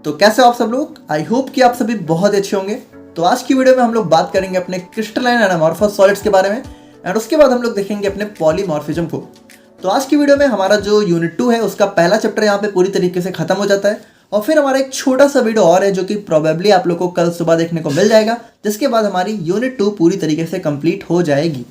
तो कैसे हो आप सब लोग। आई होप कि आप सभी बहुत अच्छे होंगे। तो आज की वीडियो में हम लोग बात करेंगे अपने क्रिस्टलाइन एंड अमॉर्फस सॉलिड्स के बारे में एंड उसके बाद हम लोग देखेंगे अपने पॉलीमॉर्फिज्म को। तो आज की वीडियो में हमारा जो यूनिट 2 है उसका पहला चैप्टर यहाँ पे पूरी तरीके से खत्म हो जाता है और फिर हमारा एक छोटा सा वीडियो और है जो कि प्रोबेबली आप लोग को कल सुबह देखने को मिल जाएगा, जिसके बाद हमारी यूनिट 2 पूरी तरीके से कंप्लीट हो जाएगी।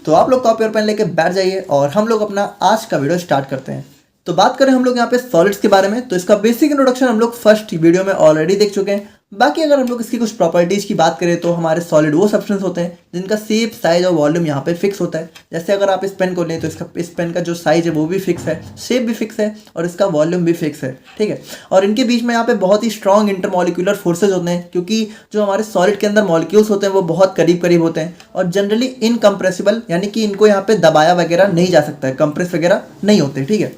तो आप लोग कॉपी और पेन लेके बैठ जाइए और हम लोग अपना आज का वीडियो स्टार्ट करते हैं। तो बात करें हम लोग यहाँ पे सॉलिड्स के बारे में, तो इसका बेसिक इंट्रोडक्शन हम लोग फर्स्ट वीडियो में ऑलरेडी देख चुके हैं। बाकी अगर हम लोग इसकी कुछ प्रॉपर्टीज की बात करें तो हमारे सॉलिड वो सब्सटेंस होते हैं जिनका शेप, साइज और वॉल्यूम यहाँ पे फिक्स होता है। जैसे अगर आप इस पेन को लें तो इस पेन का जो साइज है वो भी फिक्स है, शेप भी फिक्स है और इसका वॉल्यूम भी फिक्स है, ठीक है। और इनके बीच में यहाँ पे बहुत ही स्ट्रॉन्ग इंटरमॉलिक्यूलर फोर्सेज होते हैं, क्योंकि जो हमारे सॉलिड के अंदर मॉलिक्यूल्स होते हैं वो बहुत करीब करीब होते हैं और जनरली इनकम्प्रेसिबल, यानी कि इनको यहाँ पे दबाया वगैरह नहीं जा सकता है, कंप्रेस वगैरह नहीं होते, ठीक है।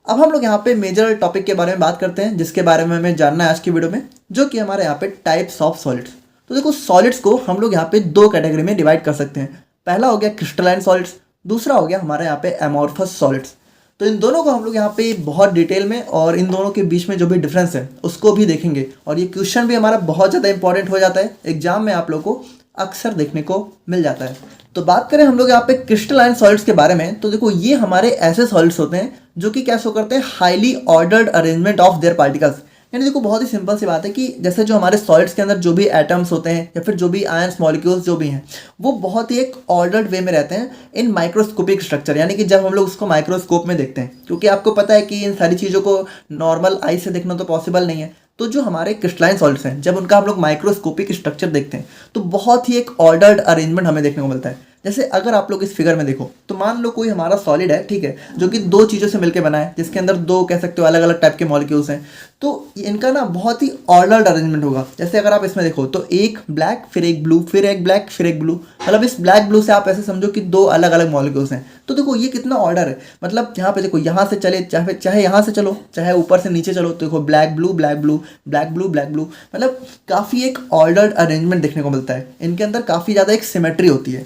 अब हम लोग यहाँ पे मेजर टॉपिक के बारे में बात करते हैं जिसके बारे में हमें जानना है आज की वीडियो में, जो कि हमारे यहाँ पे टाइप्स ऑफ सॉलिड्स। तो देखो सॉलिड्स को हम लोग यहाँ पे दो कैटेगरी में डिवाइड कर सकते हैं। पहला हो गया क्रिस्टलाइन सॉलिड्स, दूसरा हो गया हमारे यहाँ पे एमॉर्फस सॉलिड्स। तो इन दोनों को हम लोग यहाँ पे बहुत डिटेल में और इन दोनों के बीच में जो भी डिफरेंस है उसको भी देखेंगे और ये क्वेश्चन भी हमारा बहुत ज़्यादा इंपॉर्टेंट हो जाता है, एग्जाम में आप लोग को अक्सर देखने को मिल जाता है। तो बात करें हम लोग यहाँ पे क्रिस्टलाइन सॉलिड्स के बारे में, तो देखो ये हमारे ऐसे सॉलिड्स होते हैं जो कि क्या शो करते हैं, highly ordered arrangement of their particles. यानी देखो बहुत ही सिंपल सी बात है कि जैसे जो हमारे सॉलिड्स के अंदर जो भी एटम्स होते हैं या फिर जो भी आयंस मॉलिक्यूल्स जो भी हैं वो बहुत ही एक ऑर्डर्ड वे में रहते हैं इन माइक्रोस्कोपिक स्ट्रक्चर, यानी कि जब हम लोग उसको माइक्रोस्कोप में देखते हैं, क्योंकि आपको पता है कि इन सारी चीज़ों को नॉर्मल आई से देखना तो पॉसिबल नहीं है। तो जो हमारे क्रिस्टलाइन सॉलिड्स हैं जब उनका हम लोग माइक्रोस्कोपिक स्ट्रक्चर देखते हैं तो बहुत ही एक ऑर्डर्ड अरेंजमेंट हमें देखने को मिलता है। जैसे अगर आप लोग इस फिगर में देखो तो मान लो कोई हमारा सॉलिड है, ठीक है, जो कि दो चीज़ों से मिलकर बना है, जिसके अंदर दो कह सकते हो अलग अलग टाइप के मॉलिक्यूल्स हैं। तो इनका ना बहुत ही ऑर्डर्ड अरेंजमेंट होगा। जैसे अगर आप इसमें देखो तो एक ब्लैक फिर एक ब्लू फिर एक ब्लैक फिर एक ब्लू, मतलब इस ब्लैक ब्लू से आप ऐसे समझो कि दो अलग अलग मॉलिक्यूल्स हैं। तो देखो ये कितना ऑर्डर है, मतलब यहाँ पे देखो यहाँ से चले चाहे यहाँ से चलो चाहे ऊपर से नीचे चलो, तो देखो black blue black blue black blue black blue, मतलब काफ़ी एक ऑर्डर्ड अरेंजमेंट देखने को मिलता है। इनके अंदर काफ़ी ज़्यादा एक सिमेट्री होती है।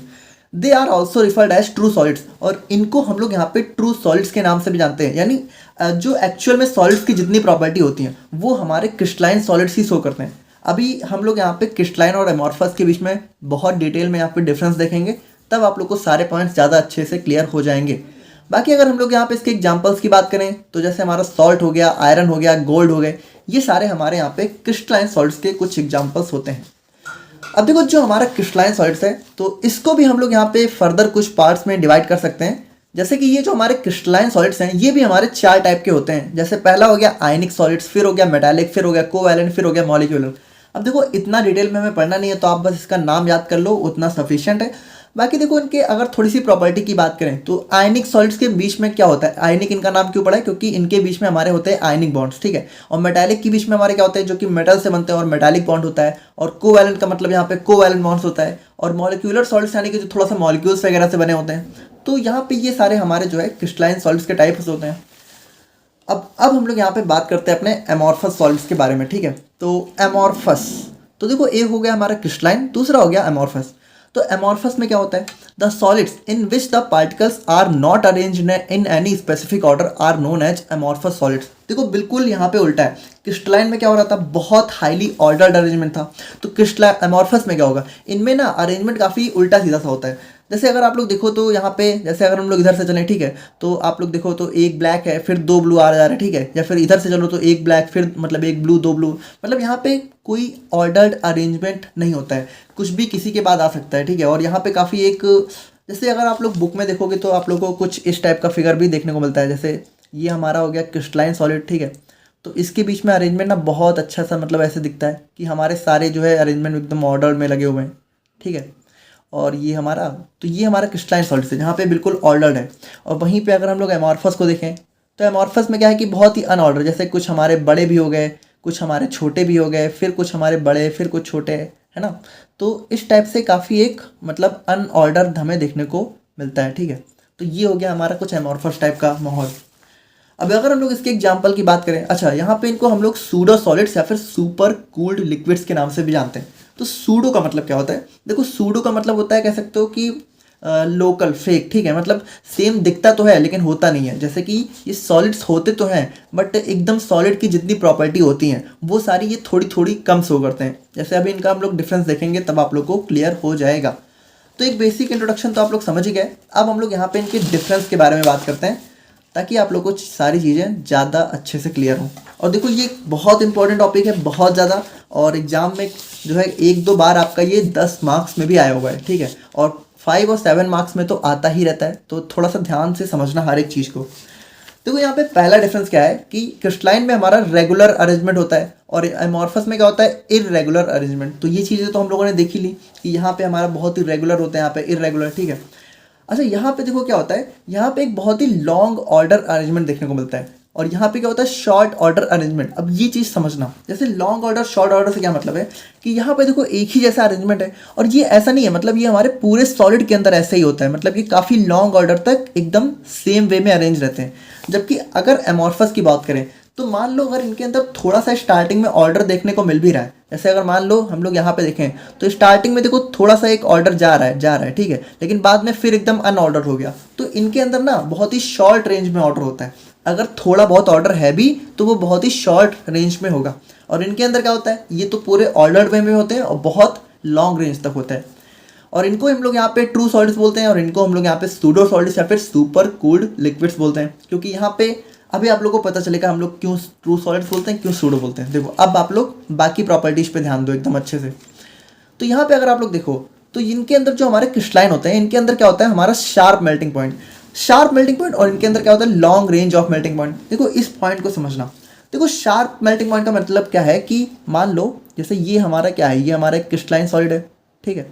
They are also referred as true solids, और इनको हम लोग यहाँ पे ट्रू सॉलिड्स के नाम से भी जानते हैं। यानी जो एक्चुअल में सॉलिड्स की जितनी प्रॉपर्टी होती हैं वो हमारे क्रिस्टलाइन सॉलिड्स ही शो करते हैं। अभी हम लोग यहाँ पे क्रिस्टलाइन और एमॉर्फस के बीच में बहुत डिटेल में यहाँ पे डिफरेंस देखेंगे, तब आप लोग को सारे पॉइंट्स ज़्यादा अच्छे से क्लियर हो जाएंगे। बाकी अगर हम लोग यहाँ पे इसके एग्जाम्पल्स की बात करें तो जैसे हमारा सॉल्ट हो गया, आयरन हो गया, गोल्ड हो गए, ये सारे हमारे यहाँ पे क्रिस्टलाइन सॉलिड्स के कुछ एग्जाम्पल्स होते हैं। अब देखो जो हमारा क्रिस्टलाइन सॉलिड्स है तो इसको भी हम लोग यहाँ पे फर्दर कुछ पार्ट्स में डिवाइड कर सकते हैं। जैसे कि ये जो हमारे क्रिस्टलाइन सॉलिड्स हैं ये भी हमारे 4 टाइप के होते हैं। जैसे पहला हो गया आयनिक सॉलिड्स, फिर हो गया मेटालिक, फिर हो गया कोवैलेंट, फिर हो गया मॉलिक्यूलर। अब देखो इतना डिटेल में हमें पढ़ना नहीं है, तो आप बस इसका नाम याद कर लो, उतना सफिशिएंट है। बाकी देखो इनके अगर थोड़ी सी प्रॉपर्टी की बात करें तो आयनिक सॉलिड्स के बीच में क्या होता है, आयनिक इनका नाम क्यों पड़ा है, क्योंकि इनके बीच में हमारे होते हैं आयनिक बॉन्ड्स, ठीक है। और मेटालिक के बीच में हमारे क्या होते हैं, जो कि मेटल से बनते हैं और मेटालिक बॉन्ड होता है। और कोवैलेंट का मतलब यहाँ पे कोवैलेंट बॉन्ड्स होता है। और मॉलिक्यूलर सॉलिड्स यानी कि जो थोड़ा सा मॉलिक्यूल्स वगैरह से बने होते हैं। तो यहाँ पे ये सारे हमारे जो है क्रिस्टलाइन सॉलिड्स के टाइप्स होते हैं। अब हम लोग यहाँ पे बात करते हैं अपने एमॉर्फस सॉलिड्स के बारे में, ठीक है। तो एमॉर्फस, तो देखो एक हो गया हमारा क्रिस्टलाइन, दूसरा हो गया एमॉर्फस। तो एमॉर्फस में क्या होता है, the solids in which the particles are not arranged in any specific order are known as amorphous solids. देखो बिल्कुल यहाँ पे उल्टा है। क्रिस्टलाइन में क्या हो रहा था, बहुत हाईली ऑर्डर्ड अरेंजमेंट था। तो क्रिस्टलाइन एमॉर्फस में क्या होगा, इनमें ना अरेंजमेंट काफ़ी उल्टा सीधा सा होता है। जैसे अगर आप लोग देखो तो यहाँ पे जैसे अगर हम लोग इधर से चलें, ठीक है, तो आप लोग देखो तो एक ब्लैक है फिर दो ब्लू आ जा रहे हैं, ठीक है। या फिर इधर से चलो तो एक ब्लैक फिर मतलब एक ब्लू दो ब्लू, मतलब यहाँ पे कोई ऑर्डर्ड अरेंजमेंट नहीं होता है, कुछ भी किसी के बाद आ सकता है, ठीक है। और यहाँ पे काफ़ी एक, जैसे अगर आप लोग बुक में देखोगे तो आप लोगों को कुछ इस टाइप का फिगर भी देखने को मिलता है। जैसे ये हमारा हो गया क्रिस्टलाइन सॉलिड, ठीक है, तो इसके बीच में अरेंजमेंट ना बहुत अच्छा सा मतलब ऐसे दिखता है कि हमारे सारे जो है अरेंजमेंट एकदम ऑर्डर में लगे हुए हैं, ठीक है। और ये हमारा, तो ये हमारा क्रिस्टलाइन सॉलिड्स है जहाँ पे बिल्कुल ऑर्डर्ड है। और वहीं पे अगर हम लोग एमॉर्फस को देखें तो एमॉर्फस में क्या है कि बहुत ही अनऑर्डर, जैसे कुछ हमारे बड़े भी हो गए, कुछ हमारे छोटे भी हो गए, फिर कुछ हमारे बड़े, फिर कुछ छोटे, है ना। तो इस टाइप से काफ़ी एक मतलब अनऑर्डर हमें देखने को मिलता है, ठीक है। तो ये हो गया हमारा कुछ एमॉर्फस टाइप का माहौल। अब अगर हम लोग इसके एग्जाम्पल की बात करें, अच्छा यहाँ पे इनको हम लोग सूडो सॉलिड्स या फिर सुपर कूल्ड लिक्विड्स के नाम से भी जानते हैं। तो सूडो का मतलब क्या होता है, देखो सूडो का मतलब होता है, कह सकते हो कि लोकल फेक, ठीक है, मतलब सेम दिखता तो है लेकिन होता नहीं है। जैसे कि ये सॉलिड्स होते तो हैं बट एकदम सॉलिड की जितनी प्रॉपर्टी होती हैं वो सारी ये थोड़ी थोड़ी कम शो करते हैं। जैसे अभी इनका हम लोग डिफरेंस देखेंगे तब आप लोग को क्लियर हो जाएगा। तो एक बेसिक इंट्रोडक्शन तो आप लोग समझ ही गए। अब हम लोग यहाँ पे इनके डिफरेंस के बारे में बात करते हैं ताकि आप लोग को सारी चीज़ें ज़्यादा अच्छे से क्लियर हों। और देखो ये एक बहुत इंपॉर्टेंट टॉपिक है, बहुत ज़्यादा, और एग्जाम में जो है 1-2 बार आपका ये 10 मार्क्स में भी आया हुआ है, ठीक है, और 5 और 7 मार्क्स में तो आता ही रहता है। तो थोड़ा सा ध्यान से समझना हर एक चीज़ को। देखो यहाँ पे पहला डिफरेंस क्या है कि क्रिस्टलाइन में हमारा रेगुलर अरेंजमेंट होता है और एमॉर्फस में क्या होता है, इररेगुलर अरेंजमेंट। तो ये चीज़ें तो हम लोगों ने देखी ली कि यहाँ पे हमारा बहुत ही रेगुलर होता है, यहाँ पे इररेगुलर, ठीक है। अच्छा यहाँ पे देखो क्या होता है, यहाँ पे एक बहुत ही लॉन्ग ऑर्डर अरेंजमेंट देखने को मिलता है और यहाँ पे क्या होता है, शॉर्ट ऑर्डर अरेंजमेंट। अब ये चीज़ समझना, जैसे लॉन्ग ऑर्डर शॉर्ट ऑर्डर से क्या मतलब है कि यहाँ पे देखो एक ही जैसा अरेंजमेंट है और ये ऐसा नहीं है, मतलब ये हमारे पूरे सॉलिड के अंदर ऐसा ही होता है, मतलब ये काफ़ी लॉन्ग ऑर्डर तक एकदम सेम वे में अरेंज रहते हैं। जबकि अगर एमॉर्फस की बात करें तो मान लो अगर इनके अंदर थोड़ा सा स्टार्टिंग में ऑर्डर देखने को मिल भी रहा है, जैसे अगर मान लो हम लोग यहाँ पे देखें तो स्टार्टिंग में देखो थोड़ा सा एक ऑर्डर जा रहा है, ठीक है, लेकिन बाद में फिर एकदम अनऑर्डर हो गया। तो इनके अंदर ना बहुत ही शॉर्ट रेंज में ऑर्डर होता है। अगर थोड़ा बहुत ऑर्डर है भी तो वो बहुत ही शॉर्ट रेंज में होगा। और इनके अंदर क्या होता है, ये तो पूरे ऑर्डर्ड वे में होते हैं और बहुत लॉन्ग रेंज तक होता है। और इनको हम लोग यहाँ पे ट्रू सॉलिड्स बोलते हैं और इनको हम लोग यहाँ पे सूडो सॉलिड्स या फिर सुपर कूल्ड लिक्विड्स बोलते हैं। क्योंकि यहाँ पे अभी आप लोगों को पता चलेगा हम लोग क्यों ट्रू सॉलिड्स बोलते हैं, क्यों सूडो बोलते हैं। देखो अब आप लोग बाकी प्रॉपर्टीज पे ध्यान दो एकदम अच्छे से। तो यहाँ पे अगर आप लोग देखो तो इनके अंदर जो हमारे क्रिस्टलाइन होते हैं इनके अंदर क्या होता है, हमारा शार्प मेल्टिंग पॉइंट, और इनके अंदर क्या होता है, long range of melting point. देखो इस पॉइंट को समझना। देखो शार्प मेल्टिंग पॉइंट का मतलब क्या है कि मान लो जैसे ये हमारा क्या है, ये हमारा एक क्रिस्टलाइन सॉलिड है, ठीक है।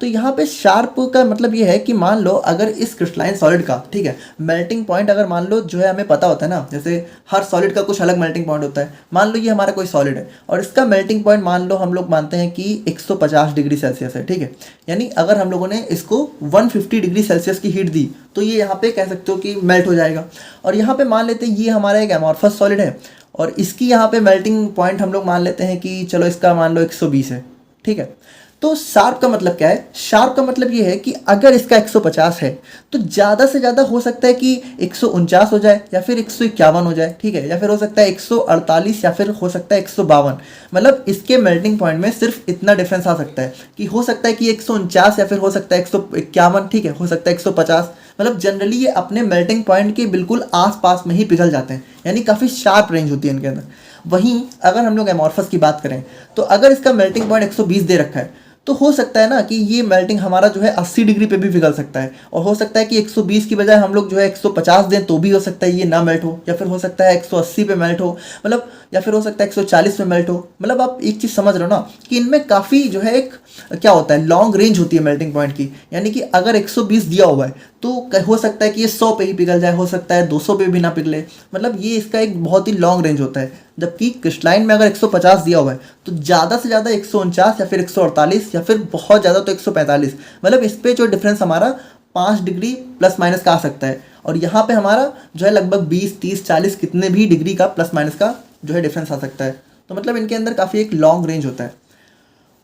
तो यहाँ पे शार्प का मतलब ये है कि मान लो अगर इस क्रिस्टलाइन सॉलिड का, ठीक है, मेल्टिंग पॉइंट अगर मान लो जो है हमें पता होता है ना, जैसे हर सॉलिड का कुछ अलग मेल्टिंग पॉइंट होता है। मान लो ये हमारा कोई सॉलिड है और इसका मेल्टिंग पॉइंट मान लो हम लोग मानते हैं कि 150 डिग्री सेल्सियस है, ठीक है। यानी अगर हम लोगों ने इसको 150 डिग्री सेल्सियस की हीट दी तो ये यहाँ पे कह सकते हो कि मेल्ट हो जाएगा। और यहाँ पे मान लेते हैं ये हमारा एक एमॉर्फस सॉलिड है और इसकी यहाँ पे मेल्टिंग पॉइंट हम लोग मान लेते हैं कि चलो इसका मान लो 120 है, ठीक है। तो शार्प का मतलब क्या है, शार्प का मतलब ये है कि अगर इसका 150 है तो ज़्यादा से ज़्यादा हो सकता है कि 149 हो जाए या फिर 151 हो जाए, ठीक है, या फिर हो सकता है 148 या फिर हो सकता है 152। मतलब इसके मेल्टिंग पॉइंट में सिर्फ इतना डिफरेंस आ सकता है कि हो सकता है कि 149 या फिर हो सकता है 151, ठीक है, हो सकता है 150। मतलब जनरली ये अपने मेल्टिंग पॉइंट के बिल्कुल आसपास में ही पिघल जाते हैं, यानी काफ़ी शार्प रेंज होती है इनके अंदर। वहीं अगर हम लोग एमॉर्फस की बात करें तो अगर इसका मेल्टिंग पॉइंट 120 दे रखा है तो हो सकता है ना कि ये मेल्टिंग हमारा जो है 80 डिग्री पे भी पिघल सकता है और हो सकता है कि 120 की बजाय हम लोग जो है 150 दें तो भी हो सकता है ये ना मेल्ट हो, या फिर हो सकता है 180 पे मेल्ट हो, मतलब या फिर हो सकता है 140 पे मेल्ट हो। मतलब आप एक चीज़ समझ रहे हो ना कि इनमें काफ़ी जो है एक क्या होता है, लॉन्ग रेंज होती है मेल्टिंग पॉइंट की। यानी कि अगर 120 दिया हुआ है तो हो सकता है कि ये 100 पे ही पिघल जाए, हो सकता है 200 पे भी ना पिघले। मतलब ये इसका एक बहुत ही लॉन्ग रेंज होता है। जबकि क्रिस्टलाइन में अगर 150 दिया हुआ है तो ज़्यादा से ज़्यादा 149 या फिर 148 या फिर बहुत ज़्यादा तो 145। मतलब इस पर जो डिफरेंस हमारा 5 डिग्री प्लस माइनस का आ सकता है और यहाँ पे हमारा जो है लगभग 20, 30, 40 कितने भी डिग्री का प्लस माइनस का जो है डिफरेंस आ सकता है। तो मतलब इनके अंदर काफ़ी एक लॉन्ग रेंज होता है।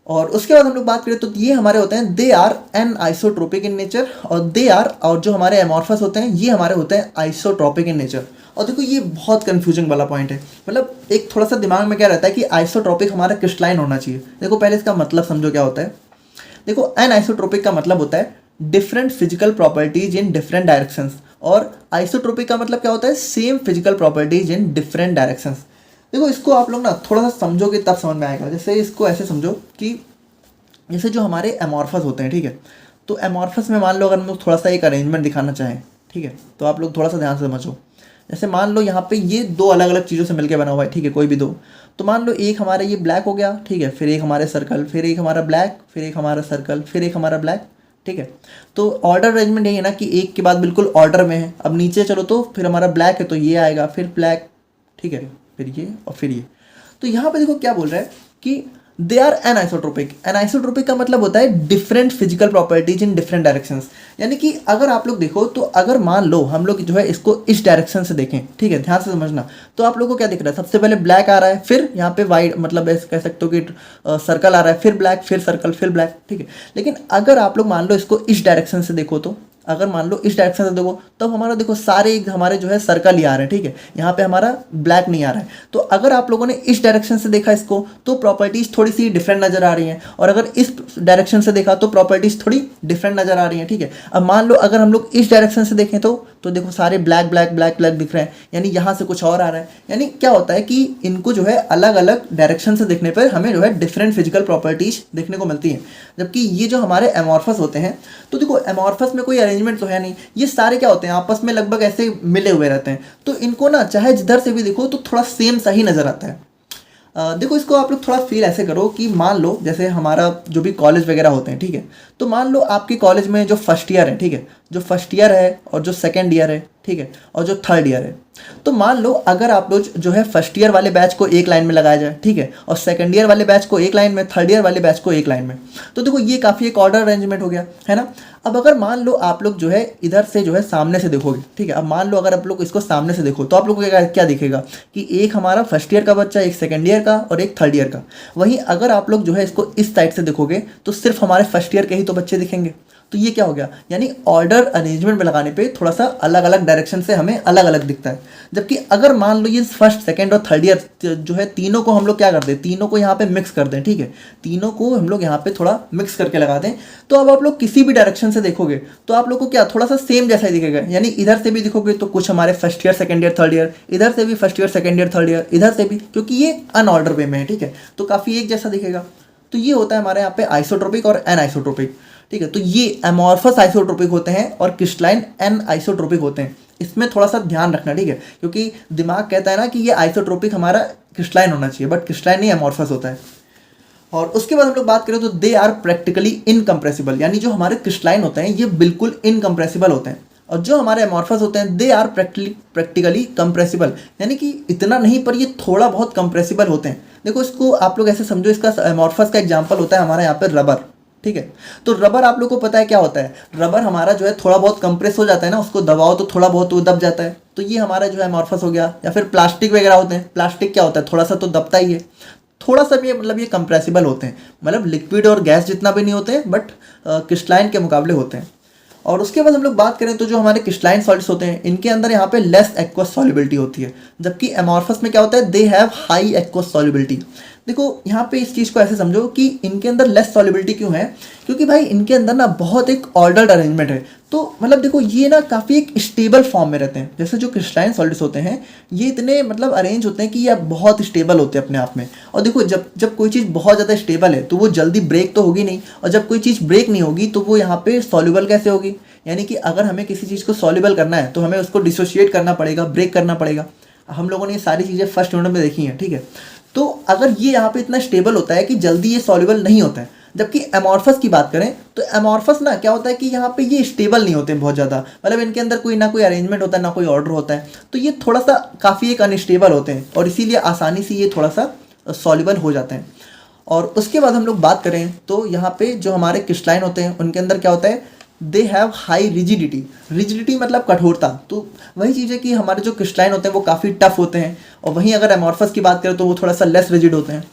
और उसके बाद हम लोग बात करें तो ये हमारे होते हैं they are an isotropic in nature, और जो हमारे एमॉर्फस होते हैं ये हमारे होते हैं आइसोट्रोपिक इन नेचर। और देखो ये बहुत कंफ्यूजिंग वाला पॉइंट है, मतलब एक थोड़ा सा दिमाग में क्या रहता है कि आइसोट्रोपिक हमारा क्रिस्टलाइन होना चाहिए। देखो पहले इसका मतलब समझो क्या होता है। देखो एन आइसोट्रोपिक का मतलब होता है different physical properties in different directions, और आइसोट्रोपिक का मतलब क्या होता है, same physical properties in different directions. देखो इसको आप लोग ना थोड़ा सा समझोगे तब समझ में आएगा। जैसे इसको ऐसे समझो कि जैसे जो हमारे एमॉर्फस होते हैं, ठीक है, तो एमॉर्फस में मान लो अगर हम लोग थोड़ा सा एक अरेंजमेंट दिखाना चाहें, ठीक है, तो आप लोग थोड़ा सा ध्यान से समझो। जैसे मान लो यहाँ पे ये दो अलग अलग चीज़ों से मिलकर बना हुआ है, ठीक है, कोई भी दो। तो मान लो एक हमारा ये ब्लैक हो गया, ठीक है, फिर एक हमारे सर्कल, फिर एक हमारा ब्लैक, फिर एक हमारा सर्कल, फिर एक हमारा ब्लैक, ठीक है। तो ऑर्डर अरेंजमेंट यही है ना कि एक के बाद बिल्कुल ऑर्डर में है। अब नीचे चलो तो फिर हमारा ब्लैक है तो ये आएगा, फिर ब्लैक, ठीक है, फिर ये और फिर ये। तो यहाँ पे देखो क्या बोल रहा है कि दे आर एनाइसोट्रोपिक। एनाइसोट्रोपिक का मतलब होता है different physical properties in different directions. यानी कि अगर आप लोग देखो तो अगर मान लो हम लोग जो है इसको इस डायरेक्शन से देखें, ठीक है, ध्यान से समझना, तो आप लोगों को क्या दिख रहा है, सबसे पहले ब्लैक आ रहा है, फिर यहाँ पे वाइट मतलब ऐसे कह सकते हो कि सर्कल आ रहा है, फिर ब्लैक, फिर सर्कल, फिर ब्लैक, ठीक है। लेकिन अगर आप लोग मान लो इसको इस डायरेक्शन से देखो, तो अगर मान लो इस डायरेक्शन से देखो तब हमारा देखो सारे हमारे जो है सर्कल ही आ रहे हैं, ठीक है, यहाँ पे हमारा ब्लैक नहीं आ रहा है। तो अगर आप लोगों ने इस डायरेक्शन से देखा इसको तो प्रॉपर्टीज थोड़ी सी डिफरेंट नजर आ रही हैं, और अगर इस डायरेक्शन से देखा तो प्रॉपर्टीज थोड़ी डिफरेंट नजर आ रही हैं, ठीक है। अब मान लो अगर हम लोग इस डायरेक्शन से देखें तो देखो सारे ब्लैक ब्लैक ब्लैक ब्लैक दिख रहे हैं, यानी यहाँ से कुछ और आ रहा है। यानी क्या होता है कि इनको जो है अलग अलग डायरेक्शन से देखने पर हमें जो है डिफरेंट फिजिकल प्रॉपर्टीज देखने को मिलती हैं। जबकि ये जो हमारे एमॉर्फस होते हैं, तो देखो एमॉर्फस में कोई अरेंजमेंट तो है नहीं, ये सारे क्या होते हैं आपस में लगभग ऐसे मिले हुए रहते हैं, तो इनको ना चाहे जिधर से भी देखो तो थोड़ा सेम सा ही नजर आता है। देखो इसको आप लोग थोड़ा फील ऐसे करो कि मान लो जैसे हमारा जो भी कॉलेज वगैरह होते हैं, ठीक है, तो मान लो आपके कॉलेज में जो फर्स्ट ईयर है, ठीक है, जो फर्स्ट ईयर है और जो सेकंड ईयर है, ठीक है, और जो थर्ड ईयर है, तो मान लो अगर आप लोग जो है फर्स्ट ईयर वाले बैच को एक लाइन में लगाया जाए, ठीक है, और सेकंड ईयर वाले बैच को एक लाइन में, थर्ड ईयर वाले बैच को एक लाइन में, तो देखो ये काफ़ी एक ऑर्डर अरेंजमेंट हो गया है ना। अब अगर मान लो आप लोग जो है इधर से जो है सामने से देखोगे, ठीक है, अब मान लो अगर आप लोग इसको सामने से देखो तो आप लोग को क्या दिखेगा कि एक हमारा फर्स्ट ईयर का बच्चा, एक सेकंड ईयर का और एक थर्ड ईयर का। वहीं अगर आप लोग जो है इसको इस साइड से देखोगे तो सिर्फ हमारे फर्स्ट ईयर के ही तो बच्चे दिखेंगे। तो ये क्या हो गया, यानी ऑर्डर अरेंजमेंट में लगाने पे थोड़ा सा अलग अलग डायरेक्शन से हमें अलग अलग दिखता है। जबकि अगर मान लो ये फर्स्ट सेकंड और थर्ड ईयर जो है तीनों को हम लोग क्या कर दें, तीनों को यहाँ पे मिक्स कर दें, ठीक है, तीनों को हम लोग यहाँ पे थोड़ा मिक्स करके लगा दें, तो अब आप लोग किसी भी डायरेक्शन से देखोगे तो आप लोग को क्या थोड़ा सा सेम जैसा ही दिखेगा। यानी इधर से भी देखोगे तो कुछ हमारे first year second year third year, इधर से भी first year second year third year, इधर से भी, क्योंकि ये अनऑर्डर वे में है, ठीक है, तो काफ़ी एक जैसा दिखेगा। तो ये होता है हमारे यहाँ पे आइसोट्रोपिक और एनाइसोट्रोपिक, ठीक है। तो ये एमॉर्फस आइसोट्रोपिक होते हैं और क्रिस्टलाइन एन आइसोट्रोपिक होते हैं। इसमें थोड़ा सा ध्यान रखना, ठीक है, क्योंकि दिमाग कहता है ना कि ये आइसोट्रोपिक हमारा क्रिस्टलाइन होना चाहिए, बट क्रिस्टलाइन नहीं एमॉर्फस होता है। और उसके बाद हम लोग बात करें तो दे आर प्रैक्टिकली इनकम्प्रेसिबल, यानी जो हमारे क्रिस्टलाइन होते हैं ये बिल्कुल इनकम्प्रेसिबल होते हैं, और जो हमारे एमॉर्फस होते हैं दे आर प्रैक्टिकली कंप्रेसिबल, यानी कि इतना नहीं पर ये थोड़ा बहुत कंप्रेसिबल होते हैं। देखो इसको आप लोग ऐसे समझो, इसका एमॉर्फस का एग्जाम्पल होता है हमारा यहाँ पर रबर, ठीक है। तो रबर आप लोग को पता है क्या होता है, रबर हमारा जो है थोड़ा बहुत कंप्रेस हो जाता है ना, उसको दबाओ तो थोड़ा बहुत वो दब जाता है, तो ये हमारा जो है एमॉर्फस हो गया। या फिर प्लास्टिक वगैरह होते हैं, प्लास्टिक क्या होता है, थोड़ा सा तो दबता ही है, थोड़ा सा भी मतलब ये कंप्रेसिबल होते हैं, मतलब लिक्विड और गैस जितना भी नहीं होते हैं, बट क्रिस्टलाइन के मुकाबले होते हैं। और उसके बाद हम लोग बात करें तो जो हमारे क्रिस्टलाइन सॉलिड्स होते हैं इनके अंदर यहाँ पे लेस एक्वस सॉल्युबिलिटी होती है, जबकि एमॉर्फस में क्या होता है, they have high aqueous solubility. देखो यहाँ पे इस चीज़ को ऐसे समझो कि इनके अंदर लेस सॉल्युबिलिटी क्यों है, क्योंकि भाई इनके अंदर ना बहुत एक ऑर्डर्ड अरेंजमेंट है। तो मतलब देखो ये ना काफ़ी एक स्टेबल फॉर्म में रहते हैं, जैसे जो क्रिस्टलाइन सॉलिड्स होते हैं ये इतने मतलब अरेंज होते हैं कि ये बहुत स्टेबल होते हैं अपने आप में। और देखो जब कोई चीज़ बहुत ज़्यादा स्टेबल है तो वो जल्दी ब्रेक तो होगी नहीं, और जब कोई चीज़ ब्रेक नहीं होगी तो वो यहाँ पे सॉल्युबल कैसे होगी। यानी कि अगर हमें किसी चीज़ को सॉल्युबल करना है तो हमें उसको डिसोशिएट करना पड़ेगा, ब्रेक करना पड़ेगा। हम लोगों ने ये सारी चीज़ें फर्स्ट यूनिट में देखी हैं, ठीक है। तो अगर ये यहाँ पे इतना स्टेबल होता है कि जल्दी ये सॉल्युबल नहीं होता है, जबकि एमॉर्फस की बात करें तो एमॉर्फस ना क्या होता है कि यहाँ पे ये स्टेबल नहीं होते हैं बहुत ज़्यादा, मतलब इनके अंदर कोई ना कोई अरेंजमेंट होता है ना कोई ऑर्डर होता है, तो ये थोड़ा सा काफ़ी एक अनस्टेबल होते हैं और इसीलिए आसानी से ये थोड़ा सा सॉल्युबल हो जाते हैं। और उसके बाद हम लोग बात करें तो यहाँ पे जो हमारे क्रिस्टलाइन होते हैं उनके अंदर क्या होता है, they have high rigidity. Rigidity मतलब कठोरता, तो वही चीज़ है कि हमारे जो क्रिस्टलाइन होते हैं वो काफ़ी टफ होते हैं, और वहीं अगर एमॉर्फस की बात करें तो वो थोड़ा सा लेस रिजिड होते हैं।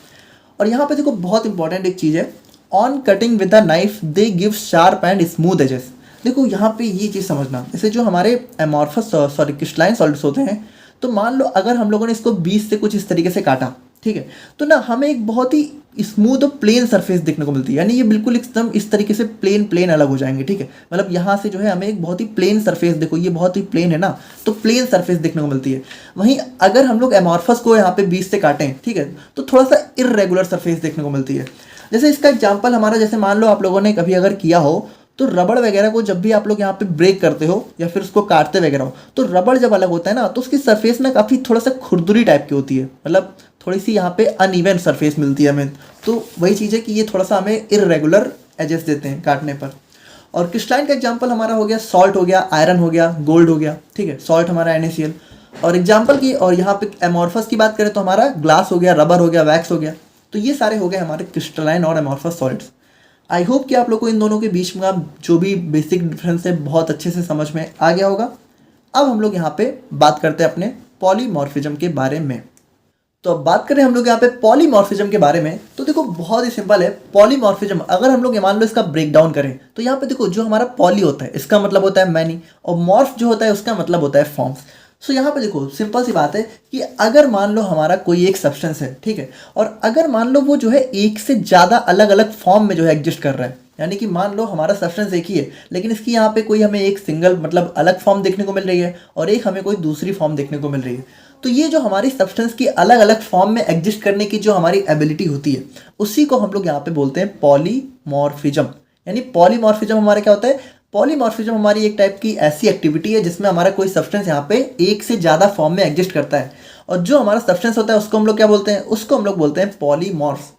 और यहाँ पे देखो बहुत इंपॉर्टेंट एक चीज़ है, on cutting with a knife they give sharp and smooth edges. देखो यहाँ पे ये चीज़ समझना, जैसे जो हमारे एमॉर्फस क्रिस्टलाइन सॉलिड्स होते हैं, तो मान लो अगर हम लोगों ने इसको बीच से कुछ इस तरीके से काटा, ठीक है, तो ना हमें एक बहुत ही स्मूथ और प्लेन सरफेस देखने को मिलती है, यानी ये बिल्कुल एकदम इस तरीके से प्लेन अलग हो जाएंगे, ठीक है, मतलब यहाँ से जो है हमें एक बहुत ही प्लेन सरफेस, देखो ये बहुत ही प्लेन है ना, तो प्लेन सरफेस देखने को मिलती है। वहीं अगर हम लोग एमॉर्फस को यहाँ पे बीच से काटें, ठीक है, तो थोड़ा सा इर्रेगुलर सरफेस देखने को मिलती है। जैसे इसका एग्जाम्पल हमारा, जैसे मान लो आप लोगों ने कभी अगर किया हो तो रबड़ वगैरह को जब भी आप लोग यहाँ पे ब्रेक करते हो या फिर उसको काटते वगैरह हो, तो रबड़ जब अलग होता है ना तो उसकी सरफेस ना काफ़ी थोड़ा सा खुरदुरी टाइप की होती है, मतलब थोड़ी सी यहाँ पे अनइवन सरफेस मिलती है हमें। तो वही चीज़ है कि ये थोड़ा सा हमें इरेगुलर एजेस देते हैं काटने पर। और क्रिस्टलाइन का एग्जाम्पल हमारा हो गया सॉल्ट हो गया, आयरन हो गया, गोल्ड हो गया, ठीक है, सॉल्ट हमारा NaCl। और एग्जाम्पल की, और यहाँ पे एमॉर्फस की बात करें तो हमारा ग्लास हो गया, रबर हो गया, वैक्स हो गया। तो ये सारे हो गए हमारे क्रिस्टलाइन और अमॉर्फस सॉलिड्स। आई होप कि आप लोग को इन दोनों के बीच में जो भी बेसिक डिफरेंस है बहुत अच्छे से समझ में आ गया होगा। अब हम लोग यहाँ पे बात करते हैं अपने पॉलीमॉर्फिज्म के बारे में। तो अब बात करें हम लोग यहाँ पे पॉलीमॉर्फिज्म के बारे में, तो देखो बहुत ही सिंपल है। पॉलीमॉर्फिज्म अगर हम लोग मान लो इसका ब्रेक डाउन करें तो यहाँ पे देखो जो हमारा पॉली होता है इसका मतलब होता है मैनी, और मॉर्फ जो होता है उसका मतलब होता है फॉर्म्स। सो यहाँ पे देखो सिंपल सी बात है कि अगर मान लो हमारा कोई एक सब्सटेंस है, ठीक है, और अगर मान लो वो जो है एक से ज़्यादा अलग अलग फॉर्म में जो है एग्जिस्ट कर रहा है, यानी कि मान लो हमारा सब्सटेंस एक ही है लेकिन इसकी यहाँ पे कोई हमें एक सिंगल मतलब अलग फॉर्म देखने को मिल रही है और एक हमें कोई दूसरी फॉर्म देखने को मिल रही है, तो ये जो हमारी सब्सटेंस की अलग अलग फॉर्म में एग्जिस्ट करने की जो हमारी एबिलिटी होती है उसी को हम लोग यहाँ पे बोलते हैं पॉलीमॉर्फिज्म। यानी पॉलीमॉर्फिज्म हमारा क्या होता है? पॉलीमॉर्फिज्म हमारी एक टाइप की ऐसी एक्टिविटी है जिसमें हमारा कोई सब्सटेंस यहाँ पे एक से ज़्यादा फॉर्म में एग्जिस्ट करता है, और जो हमारा सब्सटेंस होता है उसको हम लोग क्या बोलते हैं? उसको हम लोग बोलते हैं पॉलीमॉर्फ्स।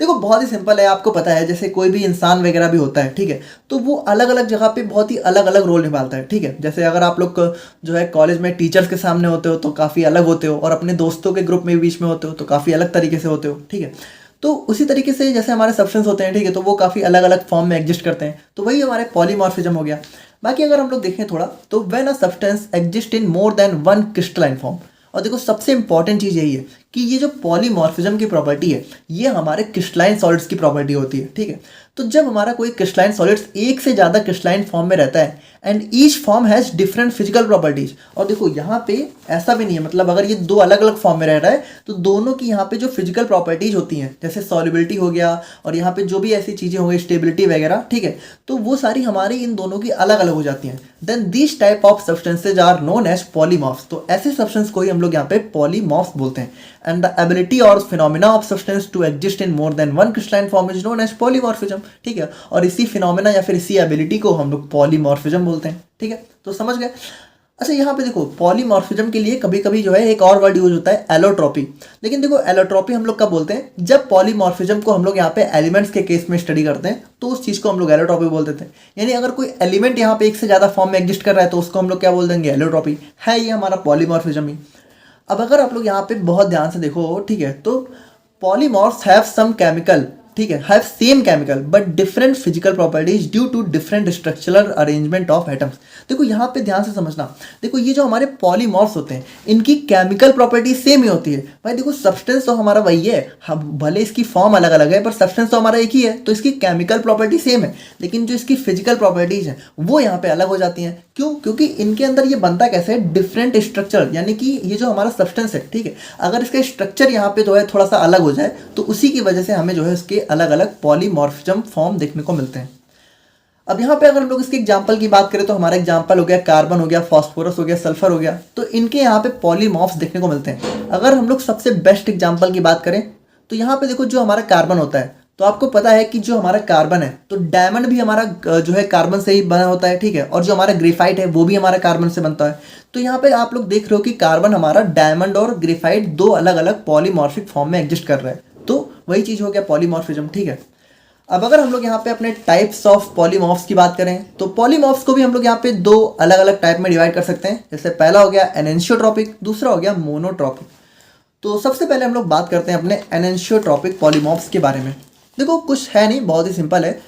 देखो बहुत ही सिंपल है, आपको पता है जैसे कोई भी इंसान वगैरह भी होता है, ठीक है, तो वो अलग अलग जगह पे बहुत ही अलग अलग रोल निभाता है, ठीक है। जैसे अगर आप लोग जो है कॉलेज में टीचर्स के सामने होते हो तो काफ़ी अलग होते हो, और अपने दोस्तों के ग्रुप में बीच में होते हो तो काफ़ी अलग तरीके से होते हो, ठीक है। तो उसी तरीके से जैसे हमारे सब्सटेंस होते हैं, ठीक है, तो वो काफ़ी अलग अलग फॉर्म में एग्जिस्ट करते हैं, तो वही हमारे पॉलीमॉर्फिज्म हो गया। बाकी अगर हम लोग देखें थोड़ा तो when a substance exist in more than one crystalline form, और देखो सबसे इंपॉर्टेंट चीज़ यही है कि ये जो पॉलीमॉर्फिज्म की प्रॉपर्टी है ये हमारे क्रिस्टलाइन सॉलिड्स की प्रॉपर्टी होती है, ठीक है। तो जब हमारा कोई क्रिस्टलाइन सॉलिड्स एक से ज़्यादा क्रिस्टलाइन फॉर्म में रहता है and each form has different physical properties, और देखो यहाँ पे ऐसा भी नहीं है, मतलब अगर ये दो अलग अलग फॉर्म में रह रहा है तो दोनों की यहाँ पे जो फिजिकल प्रॉपर्टीज होती हैं जैसे सॉल्युबिलिटी हो गया और यहाँ पे जो भी ऐसी चीज़ें हो गई स्टेबिलिटी वगैरह, ठीक है, तो वो सारी हमारी इन दोनों की अलग अलग हो जाती हैं। Then this type of substances are known as polymorphs. तो ऐसे सब्सटेंस को ही हम लोग यहाँ पे पॉलीमॉर्फ्स बोलते हैं। एंड द एबिलिटी और phenomena of substance to exist in more than one crystalline form is known as polymorphism, ठीक है। और इसी फिनोमिना या फिर इसी एबिलिटी को हम लोग पॉलीमॉर्फिज्म बोलते हैं, ठीक है। तो समझ गए। अच्छा यहाँ पे देखो पॉलीमॉर्फिज्म के लिए कभी कभी जो है एक और वर्ड यूज होता है एलोट्रॉपी। लेकिन देखो एलोट्रॉपी हम लोग कब बोलते हैं? जब पॉलीमॉर्फिज्म को हम लोग यहाँ पे एलिमेंट्स के केस में स्टडी करते हैं तो उस चीज़ को हम लोग एलोट्रॉपी बोल देते हैं। यानी अगर कोई एलिमेंट यहाँ पे एक से ज़्यादा फॉर्म में एग्जिस्ट कर रहा है तो उसको हम लोग क्या बोल देंगे? एलोट्रॉपी। है ये हमारा पॉलीमॉर्फिज्म ही। अब अगर आप लोग यहाँ पे बहुत ध्यान से देखो, ठीक है, तो पॉलीमॉर्फ्स हैव सम केमिकल, ठीक है, have same chemical but different physical properties due to different structural arrangement of atoms. देखो यहाँ पे ध्यान से समझना, देखो ये जो हमारे पॉलीमॉर्फ्स होते हैं इनकी केमिकल प्रॉपर्टी सेम ही होती है। भाई देखो सब्सटेंस तो हमारा वही है, हम भले इसकी फॉर्म अलग अलग है पर सब्सटेंस तो हमारा एक ही है, तो इसकी केमिकल प्रॉपर्टी सेम है, लेकिन जो इसकी फिजिकल प्रॉपर्टीज हैं वो यहाँ पे अलग हो जाती हैं। क्यों? क्योंकि इनके अंदर ये बनता कैसे है? डिफरेंट स्ट्रक्चर, यानी कि ये जो हमारा सब्सटेंस है, ठीक है, अगर इसका स्ट्रक्चर यहाँ पे जो है थोड़ा सा अलग हो जाए तो उसी की वजह से हमें जो है इसके अलग अलग पॉलीमॉर्फिज्म फॉर्म देखने को मिलते हैं। अब यहाँ पे अगर हम लोग इसके एग्जाम्पल की बात करें तो हमारा एग्जाम्पल हो गया कार्बन हो गया, फास्फोरस हो गया, सल्फर हो गया, तो इनके यहाँ पे पॉलीमॉर्फ्स देखने को मिलते हैं। अगर हम लोग सबसे बेस्ट एग्जाम्पल की बात करें तो यहाँ पे देखो जो हमारा कार्बन होता है, तो आपको पता है कि जो हमारा कार्बन है तो डायमंड भी हमारा जो है कार्बन से ही बना होता है, ठीक है, और जो हमारा ग्रेफाइट है वो भी हमारा कार्बन से बनता है। तो यहाँ पे आप लोग देख रहे हो कि कार्बन हमारा डायमंड और ग्रेफाइट दो अलग अलग पॉलीमॉर्फिक फॉर्म में एग्जिस्ट कर रहा है, तो वही चीज़ हो गया पॉलीमॉर्फिज्म, ठीक है। अब अगर हम लोग यहाँ पे अपने टाइप्स ऑफ पॉलीमॉर्फ्स की बात करें तो पॉलीमॉर्फ्स को भी हम लोग यहाँ पे दो अलग अलग टाइप में डिवाइड कर सकते हैं। जैसे पहला हो गया एनेंशियोट्रॉपिक, दूसरा हो गया मोनोट्रॉपिक। तो सबसे पहले हम लोग बात करते हैं अपने एनेंशियोट्रॉपिक पॉलीमॉर्फ्स के बारे में। देखो कुछ है नहीं, बहुत ही सिंपल है।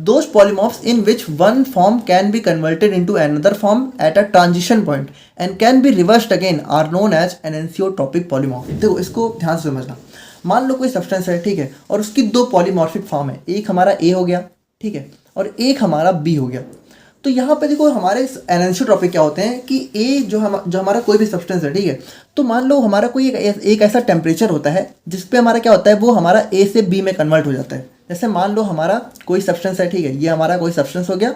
Those polymorphs in which one form can be converted into another form at a transition point and can be reversed again are known as enantiotropic polymorph. देखो इसको ध्यान से समझना। मान लो कोई सब्सटेंस है, ठीक है, और उसकी दो पॉलीमॉर्फिक फॉर्म है, एक हमारा ए हो गया, ठीक है, और एक हमारा बी हो गया। तो यहाँ पे देखो हमारे एनेंशियोट्रॉपिक क्या होते हैं कि ए जो हमारा कोई भी सब्सटेंस है, ठीक है, तो मान लो हमारा कोई एक ऐसा टेम्परेचर होता है जिसपे हमारा क्या होता है, वो हमारा ए से बी में कन्वर्ट हो जाता है। जैसे मान लो हमारा कोई सब्सटेंस है, ठीक है, ये हमारा कोई सब्सटेंस हो गया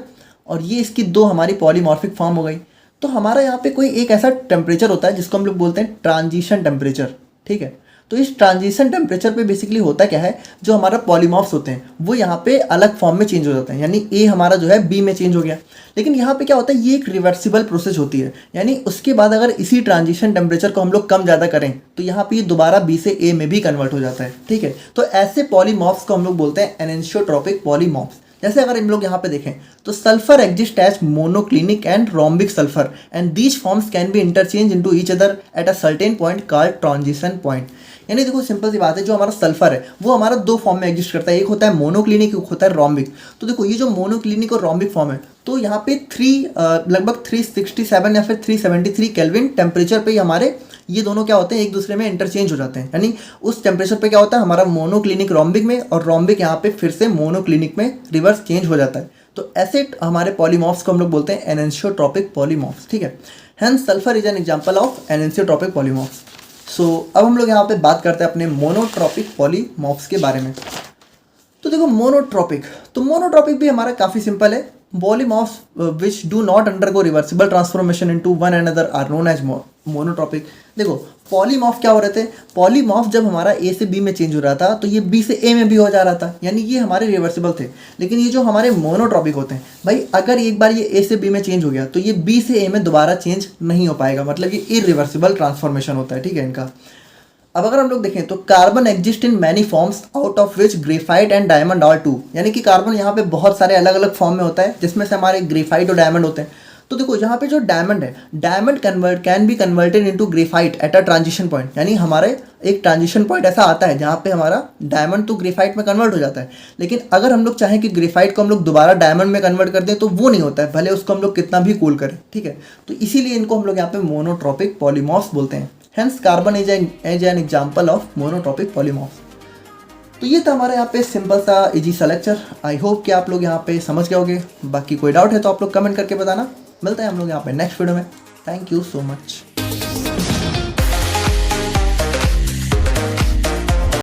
और ये इसकी दो हमारी पॉलीमॉर्फिक फॉर्म हो गई। तो हमारा यहाँ पे कोई एक ऐसा टेम्परेचर होता है जिसको हम लोग बोलते हैं ट्रांजिशन टेम्परेचर, ठीक है। तो इस ट्रांजिशन टेम्परेचर पे बेसिकली होता क्या है, जो हमारा पॉलीमॉर्फ्स होते हैं वो यहाँ पे अलग फॉर्म में चेंज हो जाते हैं, यानी ए हमारा जो है बी में चेंज हो गया। लेकिन यहाँ पे क्या होता है, ये एक रिवर्सिबल प्रोसेस होती है, यानी उसके बाद अगर इसी ट्रांजिशन टेम्परेचर को हम लोग कम ज़्यादा करें तो यहाँ पे ये दोबारा बी से ए में भी कन्वर्ट हो जाता है, ठीक है। तो ऐसे पॉलीमॉर्फ्स को हम लोग बोलते हैं एनेंशियोट्रॉपिक पॉलीमॉर्फ्स। जैसे अगर हम लोग यहाँ पे देखें तो sulphur exist as monoclinic and rhombic sulphur and these forms can be interchange into each other at a certain point called transition point. यानी देखो सिंपल सी बात है, जो हमारा सल्फर है वो हमारा दो फॉर्म में एग्जिस्ट करता है, एक होता है मोनोक्लिनिक, एक होता है रोम्बिक। तो देखो ये जो मोनोक्लिनिक और रोम्बिक फॉर्म है, तो यहाँ पे लगभग 367 या फिर 373 केल्विन टेम्परेचर पे ही हमारे ये दोनों क्या होते हैं, एक दूसरे में इंटरचेंज हो जाते हैं। यानी उस टेम्परेचर पे क्या होता है, हमारा मोनोक्लिनिक रोम्बिक में और रोम्बिक यहाँ पे फिर से मोनोक्लिनिक में रिवर्स चेंज हो जाता है। तो ऐसे हमारे पॉलीमॉर्फ्स को हम लोग बोलते हैं एनेंशियोट्रॉपिक पॉलीमॉर्फ्स, ठीक है। Hence sulphur is an example of enantiotropic polymorphs. So अब हम लोग यहाँ पे बात करते हैं अपने मोनोट्रॉपिक पॉलीमॉर्फ्स के बारे में। तो देखो मोनोट्रॉपिक, तो मोनोट्रॉपिक भी हमारा काफ़ी सिंपल है। Polymorphs which do not undergo reversible transformation into one another are known as monotropic. देखो पॉलीमॉर्फ क्या हो रहे थे, पॉलीमॉर्फ जब हमारा ए से बी में चेंज हो रहा था तो ये बी से ए में भी हो जा रहा था, यानी ये हमारे रिवर्सिबल थे। लेकिन ये जो हमारे मोनोट्रॉपिक होते हैं भाई, अगर एक बार ये ए से बी में चेंज हो गया तो ये बी से ए में दोबारा चेंज नहीं हो पाएगा, मतलब ये इरिवर्सिबल ट्रांसफॉर्मेशन होता है, ठीक है इनका। अब अगर हम लोग देखें तो carbon exist in many forms out of which graphite and diamond are two, यानी कि कार्बन यहाँ पे बहुत सारे अलग अलग फॉर्म में होता है, जिसमें से हमारे ग्रेफाइट और डायमंड होते हैं। तो देखो यहाँ पे जो डायमंड है, diamond can be converted into graphite eight a transition point, यानी हमारे एक ट्रांजिशन पॉइंट ऐसा आता है जहाँ पे हमारा डायमंड तो ग्रेफाइट में कन्वर्ट हो जाता है। लेकिन अगर हम लोग चाहें कि ग्रेफाइट को हम लोग दोबारा डायमंड में कन्वर्ट कर दें तो वो नहीं होता है, भले उसको हम लोग कितना भी कूल करें, ठीक है। तो इसीलिए इनको हम लोग यहाँ पे मोनोट्रॉपिक पॉलीमॉर्फ्स बोलते हैं। Hence carbon is an example of monotropic polymorphs. तो ये था हमारे यहाँ पे सिंपल सा इजी सा लेक्चर। आई होप कि आप लोग यहाँ पे समझ गए होंगे। बाकी कोई डाउट है तो आप लोग कमेंट करके बताना। मिलते हैं हम लोग यहाँ पे नेक्स्ट वीडियो में। Thank you so much.